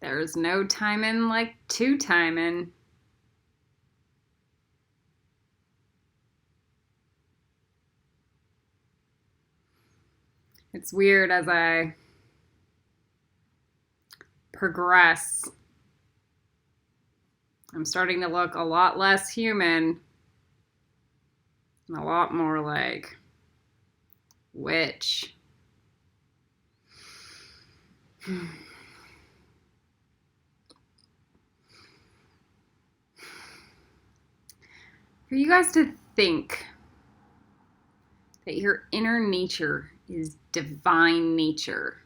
There's no timing like two timing. It's weird as I progress. I'm starting to look a lot less human and a lot more like witch. For you guys to think that your inner nature is divine nature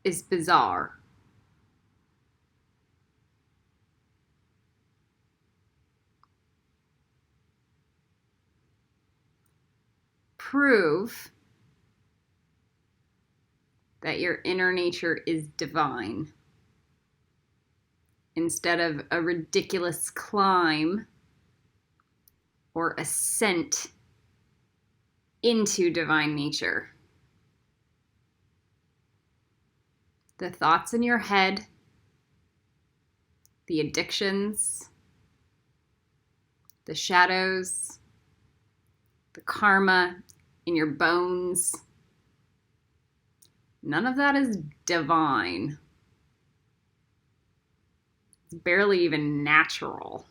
is bizarre. Prove that your inner nature is divine instead of a ridiculous climb or ascent into divine nature. The thoughts in your head, the addictions, the shadows, the karma in your bones, none of that is divine. It's barely even natural.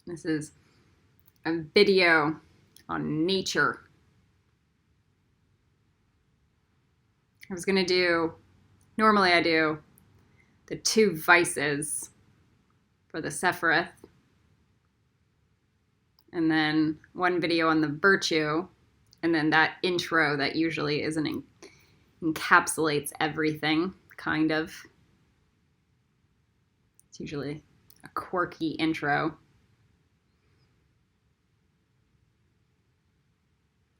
This is a video on nature. Normally I do the 2 vices for the Sephiroth, and then 1 video on the virtue, and then that intro that usually encapsulates everything, kind of. It's usually a quirky intro.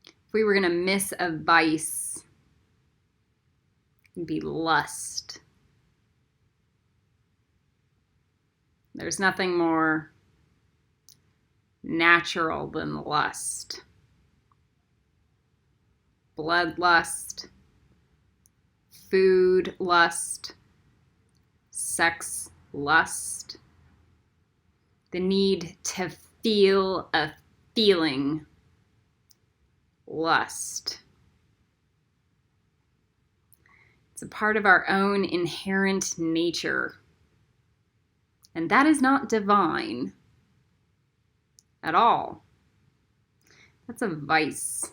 If we were going to miss a vice, it'd be lust. There's nothing more natural than lust. Bloodlust, food lust, sex lust, the need to feel a feeling, lust. It's a part of our own inherent nature. And that is not divine at all. That's a vice.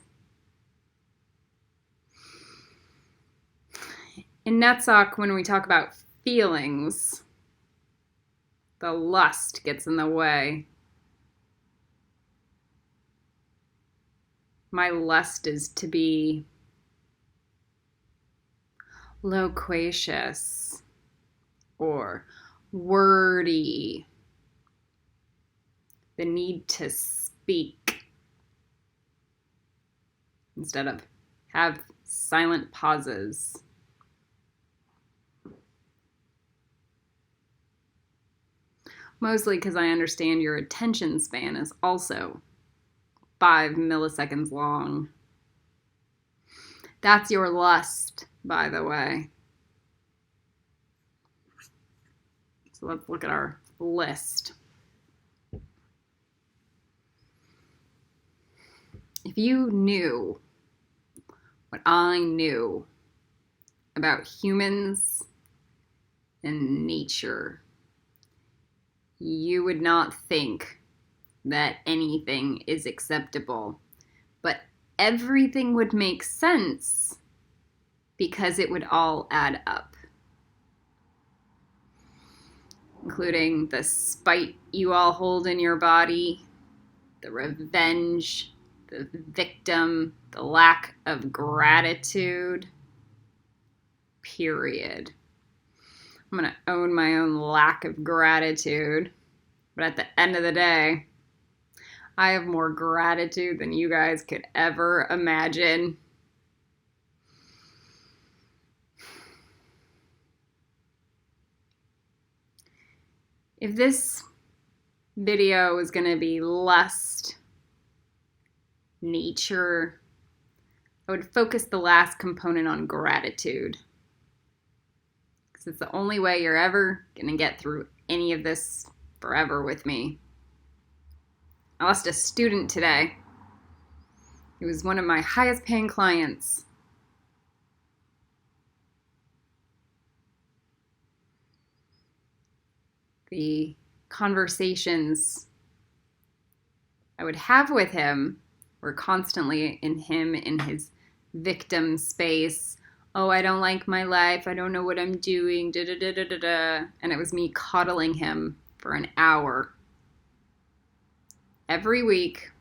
In Netzach, when we talk about feelings, the lust gets in the way. My lust is to be loquacious or wordy. The need to speak instead of have silent pauses. Mostly because I understand your attention span is also 5 milliseconds long. That's your lust, by the way. So let's look at our list. If you knew what I knew about humans and nature, you would not think that anything is acceptable, but everything would make sense because it would all add up, including the spite you all hold in your body, the revenge, the victim, the lack of gratitude, period. I'm going to own my own lack of gratitude, but at the end of the day, I have more gratitude than you guys could ever imagine. If this video is going to be lust, nature, I would focus the last component on gratitude. Because it's the only way you're ever going to get through any of this forever with me. I lost a student today. He was one of my highest paying clients. The conversations I would have with him were constantly in his victim space. Oh, I don't like my life. I don't know what I'm doing. Da, da, da, da, da, da. And it was me coddling him for an hour every week.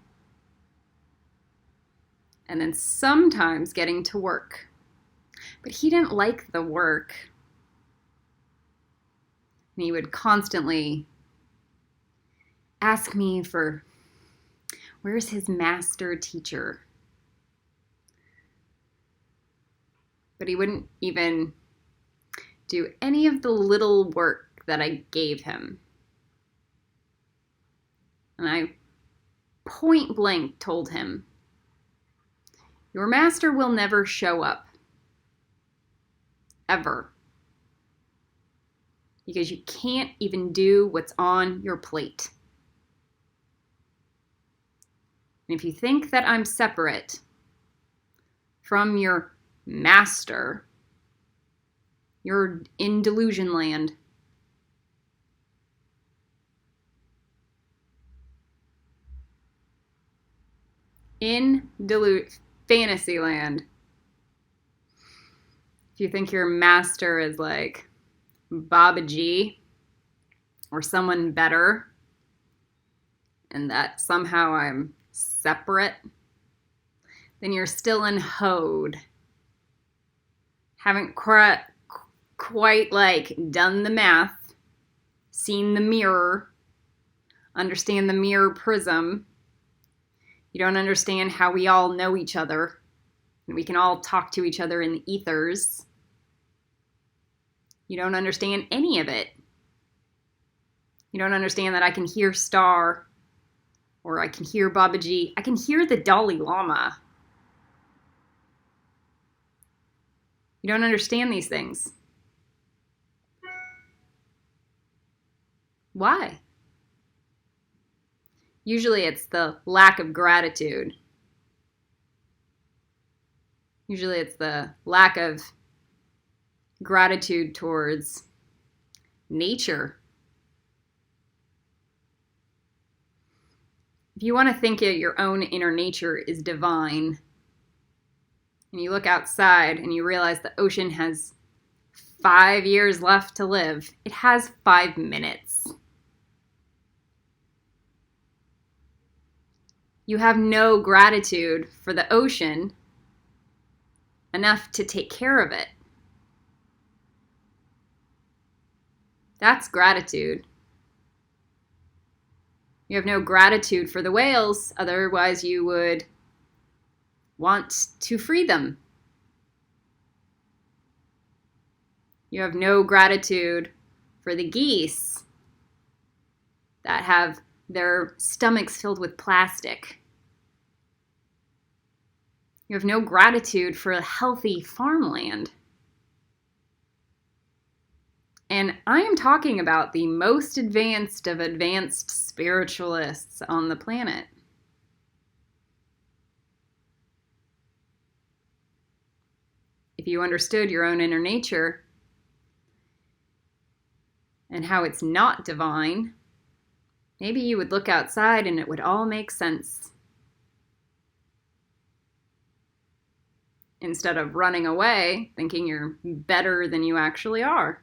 And then sometimes getting to work. But he didn't like the work. And he would constantly ask me for, where's his master teacher? But he wouldn't even do any of the little work that I gave him. And I point blank told him, your master will never show up. Ever. Because you can't even do what's on your plate. And if you think that I'm separate from your master, you're in delusion land. In fantasy land. If you think your master is like Baba G or someone better, and that somehow I'm separate, then you're still in Hode. Haven't quite like done the math, seen the mirror, understand the mirror prism. You don't understand how we all know each other, and we can all talk to each other in the ethers. You don't understand any of it. You don't understand that I can hear Star, or I can hear Babaji. I can hear the Dalai Lama. You don't understand these things. Why? Usually it's the lack of gratitude. Usually it's the lack of gratitude towards nature. If you want to think of your own inner nature is divine, and you look outside and you realize the ocean has 5 years left to live, it has 5 minutes. You have no gratitude for the ocean enough to take care of it. That's gratitude. You have no gratitude for the whales, otherwise you would want to free them. You have no gratitude for the geese that have their stomachs filled with plastic. You have no gratitude for a healthy farmland. And I am talking about the most advanced of advanced spiritualists on the planet. If you understood your own inner nature and how it's not divine, maybe you would look outside and it would all make sense. Instead of running away, thinking you're better than you actually are.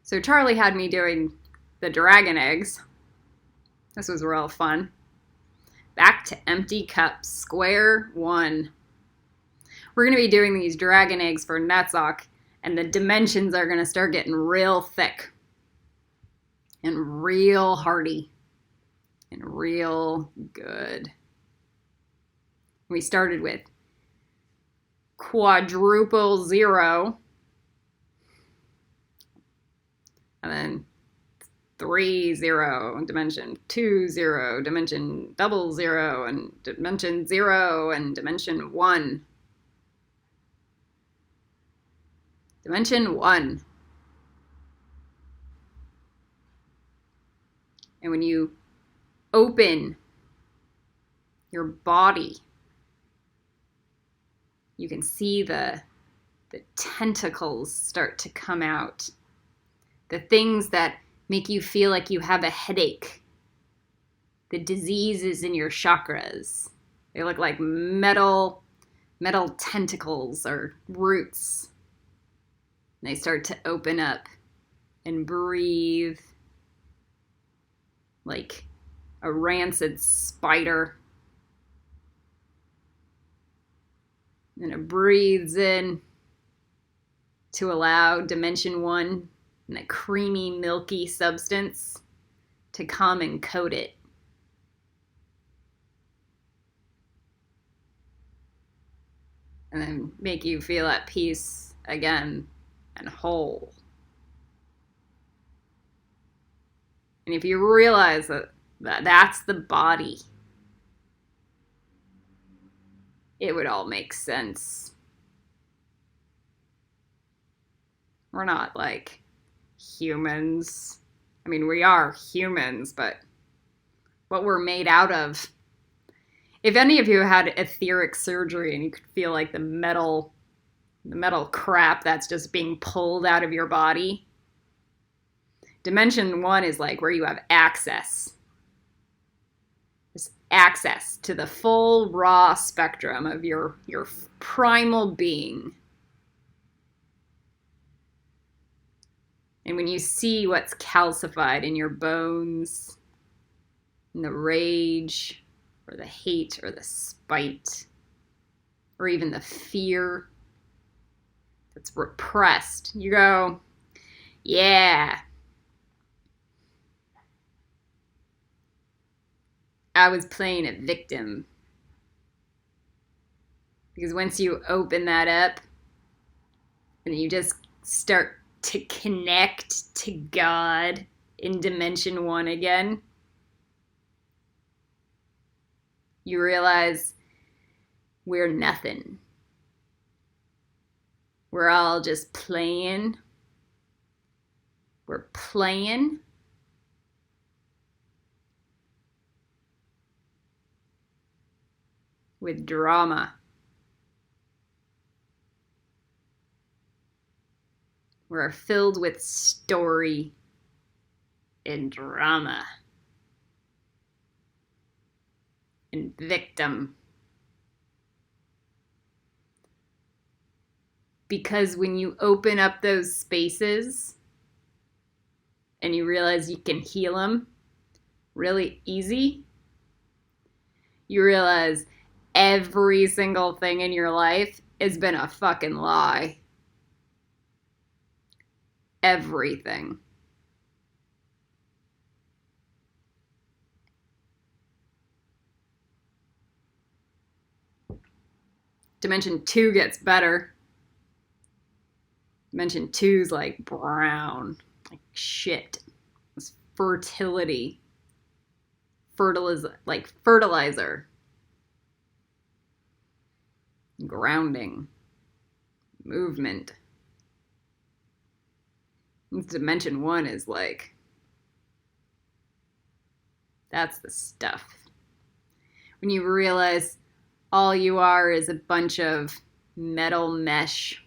So Charlie had me doing the dragon eggs. This was real fun. Back to empty cups, square one. We're going to be doing these dragon eggs for Netzach, and the dimensions are going to start getting real thick and real hearty and real good. We started with quadruple 0, and then 3, 0, dimension 2, 0, dimension double 0, and dimension 0, and dimension 1. Dimension 1. And when you open your body, you can see the tentacles start to come out. The things that make you feel like you have a headache. The diseases in your chakras. They look like metal tentacles or roots. And they start to open up and breathe like a rancid spider. And it breathes in to allow dimension 1 and that creamy, milky substance to come and coat it. And then make you feel at peace again and whole. And if you realize that that's the body, it would all make sense. We're not like humans. I mean, we are humans, but what we're made out of. If any of you had etheric surgery and you could feel like the metal crap that's just being pulled out of your body, dimension 1 is like where you have access. Just access to the full raw spectrum of your primal being. And when you see what's calcified in your bones, in the rage, or the hate, or the spite, or even the fear that's repressed, you go, yeah, I was playing a victim. Because once you open that up, and you just start to connect to God in dimension 1 again, you realize we're nothing. We're all just playing. We're playing. With drama. We're filled with story and drama and victim. Because when you open up those spaces and you realize you can heal them really easy, you realize every single thing in your life has been a fucking lie. Everything. Dimension 2 gets better. Dimension 2's like brown, like shit. It's fertility. Like fertilizer. Grounding. Movement. Dimension 1 is like, that's the stuff. When you realize all you are is a bunch of metal mesh,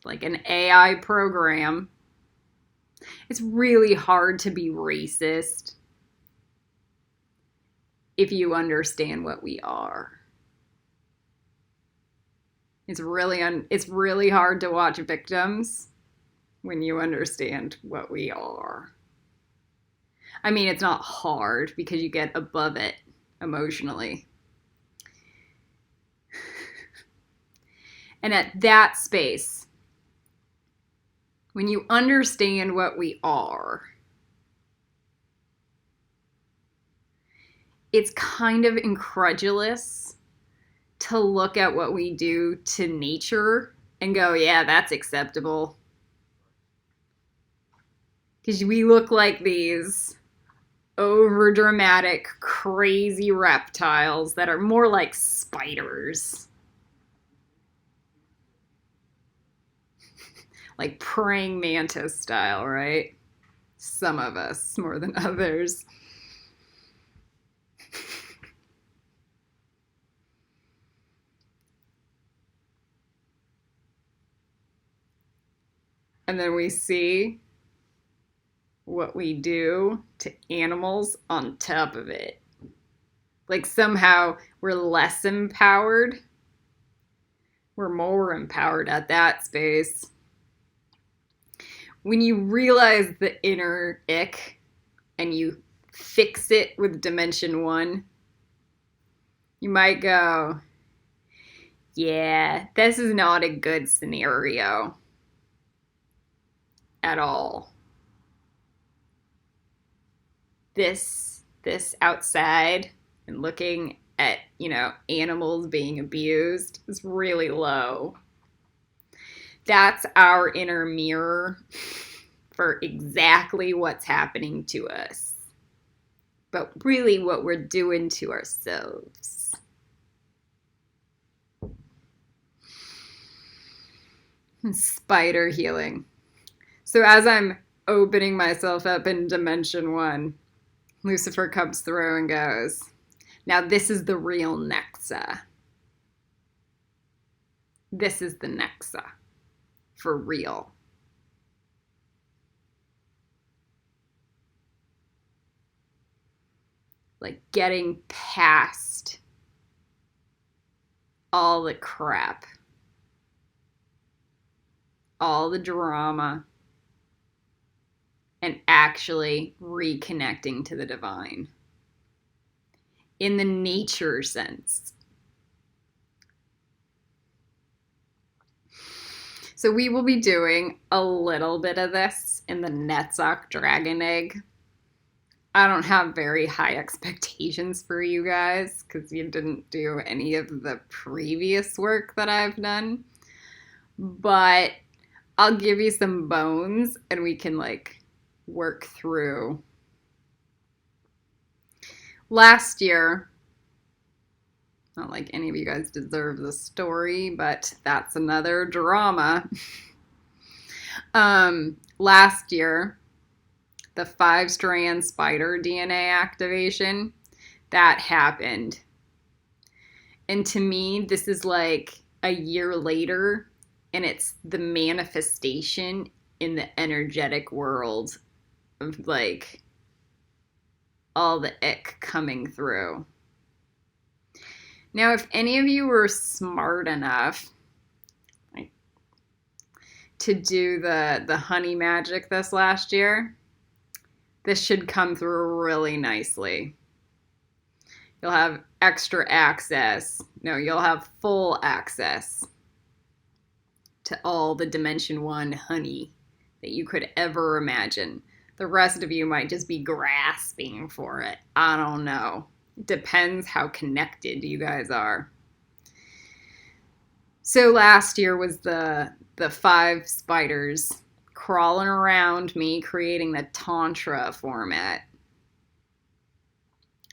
like an AI program, it's really hard to be racist if you understand what we are. It's really hard to watch victims when you understand what we are. I mean, it's not hard because you get above it emotionally. And at that space, when you understand what we are, it's kind of incredulous to look at what we do to nature and go, yeah, that's acceptable. Because we look like these over dramatic, crazy reptiles that are more like spiders. Like praying mantis style, right? Some of us more than others. And then we see what we do to animals on top of it. Like somehow we're less empowered. We're more empowered at that space. When you realize the inner ick and you fix it with dimension 1, you might go, yeah, this is not a good scenario at all. This outside and looking at, animals being abused is really low. That's our inner mirror for exactly what's happening to us, but really what we're doing to ourselves. Spider healing. So as I'm opening myself up in dimension 1, Lucifer comes through and goes, now this is the real Nexa. This is the Nexa. For real. Like getting past all the crap, all the drama, and actually reconnecting to the divine in the nature sense. So we will be doing a little bit of this in the Netzach Dragon Egg. I don't have very high expectations for you guys because you didn't do any of the previous work that I've done. But I'll give you some bones and we can work through. Last year, not like any of you guys deserve the story, but that's another drama. Last year, the 5-strand spider DNA activation, that happened. And to me, this is like a year later, and it's the manifestation in the energetic world of all the ick coming through. Now, if any of you were smart enough to do the honey magic this last year, this should come through really nicely. You'll have extra access. No, you'll have full access to all the dimension 1 honey that you could ever imagine. The rest of you might just be grasping for it. I don't know. It depends how connected you guys are. So last year was the 5 spiders crawling around me, creating the Tantra format.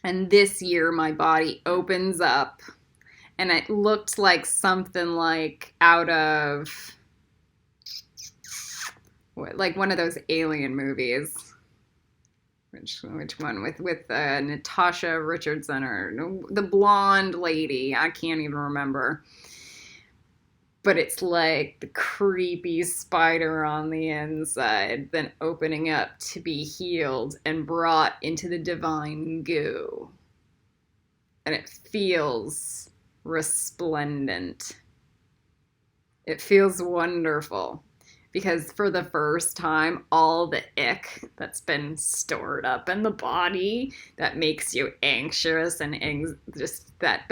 And this year my body opens up and it looked like something like out of like one of those alien movies. Which one? With Natasha Richardson or the blonde lady. I can't even remember. But it's like the creepy spider on the inside, then opening up to be healed and brought into the divine goo. And it feels resplendent. It feels wonderful. Because for the first time, all the ick that's been stored up in the body that makes you anxious and just that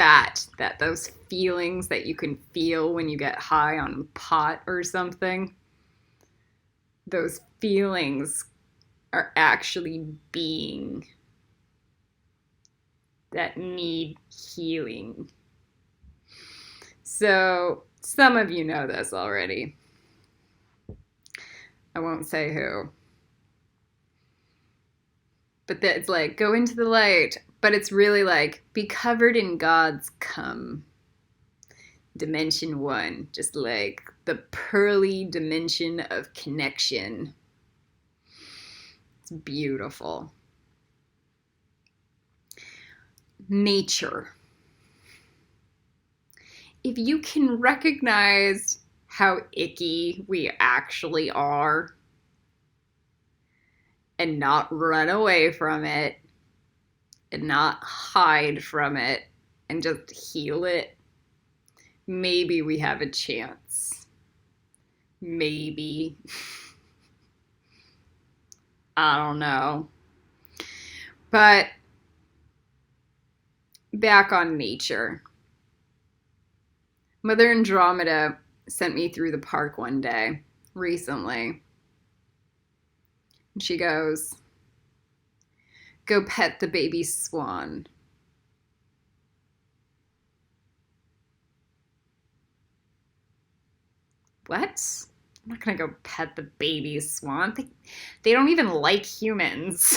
those feelings that you can feel when you get high on pot or something, those feelings are actually being that need healing. So some of you know this already. I won't say who. But it's like, go into the light. But it's really like, be covered in God's cum. Dimension 1. Just like the pearly dimension of connection. It's beautiful. Nature. If you can recognize how icky we actually are and not run away from it and not hide from it and just heal it, maybe we have a chance. Maybe. I don't know. But back on nature. Mother Andromeda sent me through the park one day recently. And she goes, go pet the baby swan. What? I'm not going to go pet the baby swan. They don't even like humans.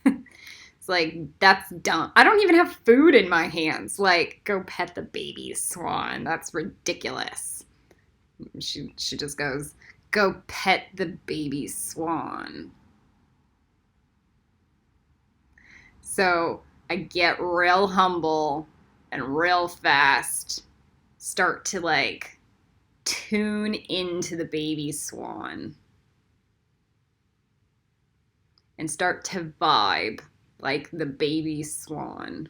It's like, that's dumb. I don't even have food in my hands. Like, go pet the baby swan. That's ridiculous. She just goes, go pet the baby swan. So I get real humble and real fast, start to like tune into the baby swan and start to vibe like the baby swan.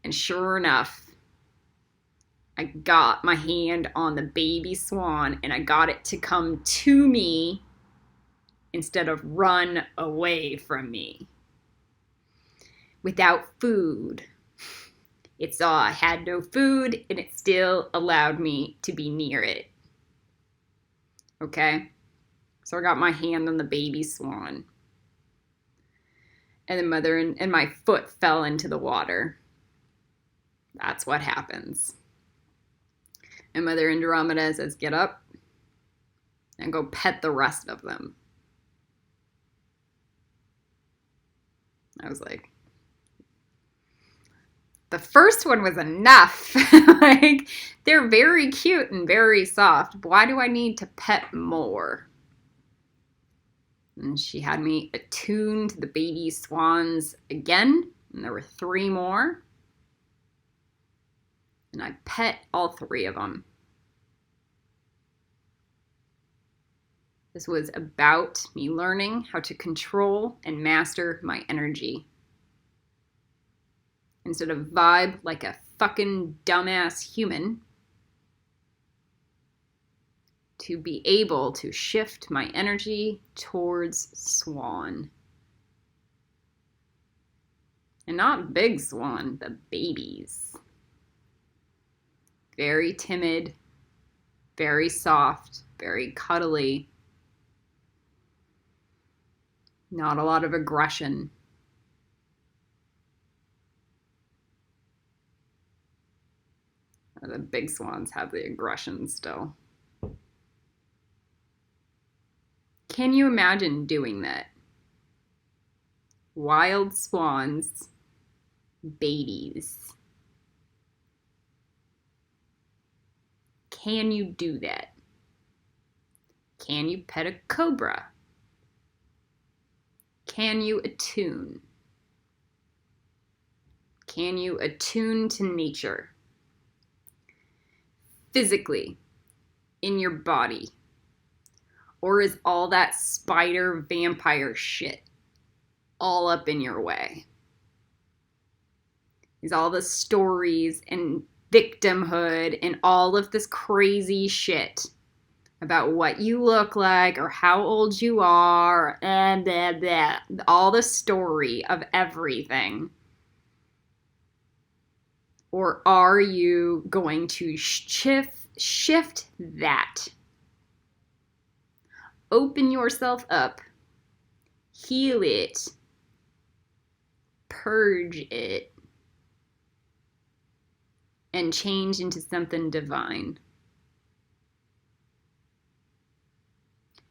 And sure enough, I got my hand on the baby swan and I got it to come to me instead of run away from me. Without food. It saw I had no food and it still allowed me to be near it. Okay? So I got my hand on the baby swan. And the mother and my foot fell into the water. That's what happens. And Mother Andromeda says, get up and go pet the rest of them. I was like, the first one was enough. Like, they're very cute and very soft. Why do I need to pet more? And she had me attuned to the baby swans again. And there were 3 more. And I pet all 3 of them. This was about me learning how to control and master my energy. Instead of vibe like a fucking dumbass human, to be able to shift my energy towards swan. And not big swan, the babies. Very timid, very soft, very cuddly. Not a lot of aggression. The big swans have the aggression still. Can you imagine doing that? Wild swans, babies. Can you do that? Can you pet a cobra? Can you attune? Can you attune to nature? Physically, in your body? Or is all that spider vampire shit all up in your way? Is all the stories and victimhood and all of this crazy shit about what you look like or how old you are and blah, blah, all the story of everything? Or are you going to shift that? Open yourself up, heal it, purge it, and change into something divine.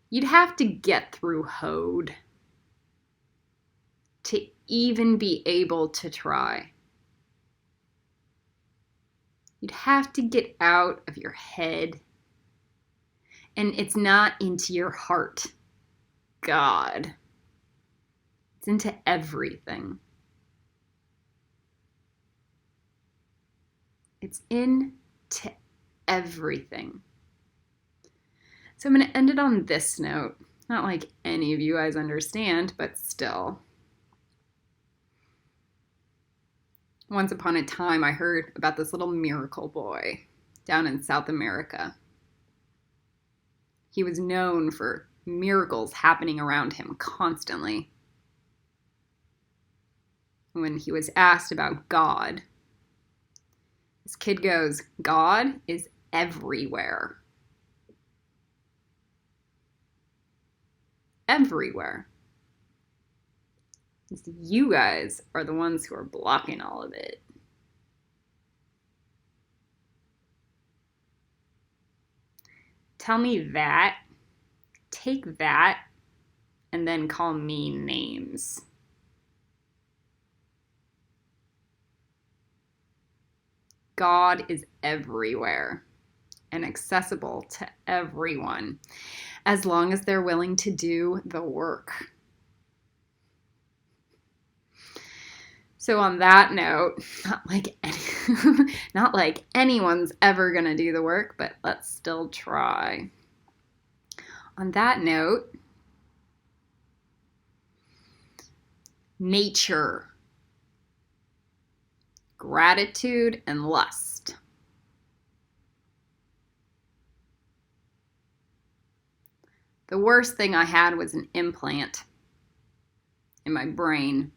You'd have to get through Hode to even be able to try. You'd have to get out of your head, and it's not into your heart, God. It's into everything. It's into everything. So I'm going to end it on this note. Not like any of you guys understand, but still. Once upon a time, I heard about this little miracle boy down in South America. He was known for miracles happening around him constantly. When he was asked about God, this kid goes, God is everywhere. Everywhere. You guys are the ones who are blocking all of it. Tell me that, take that, and then call me names. God is everywhere and accessible to everyone, as long as they're willing to do the work. So on that note, not like anyone's ever gonna do the work, but let's still try. On that note, nature, gratitude, and lust. The worst thing I had was an implant in my brain.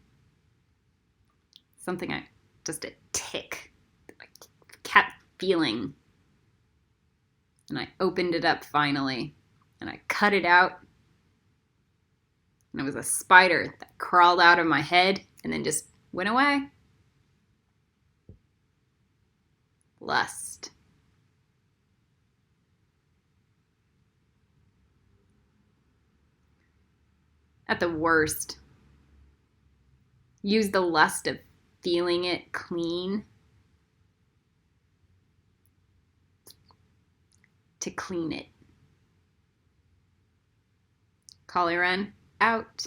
Something just a tick that I kept feeling. And I opened it up finally, and I cut it out. And it was a spider that crawled out of my head and then just went away. Lust. At the worst, use the lust of feeling it clean to clean it. Collie Wren, out.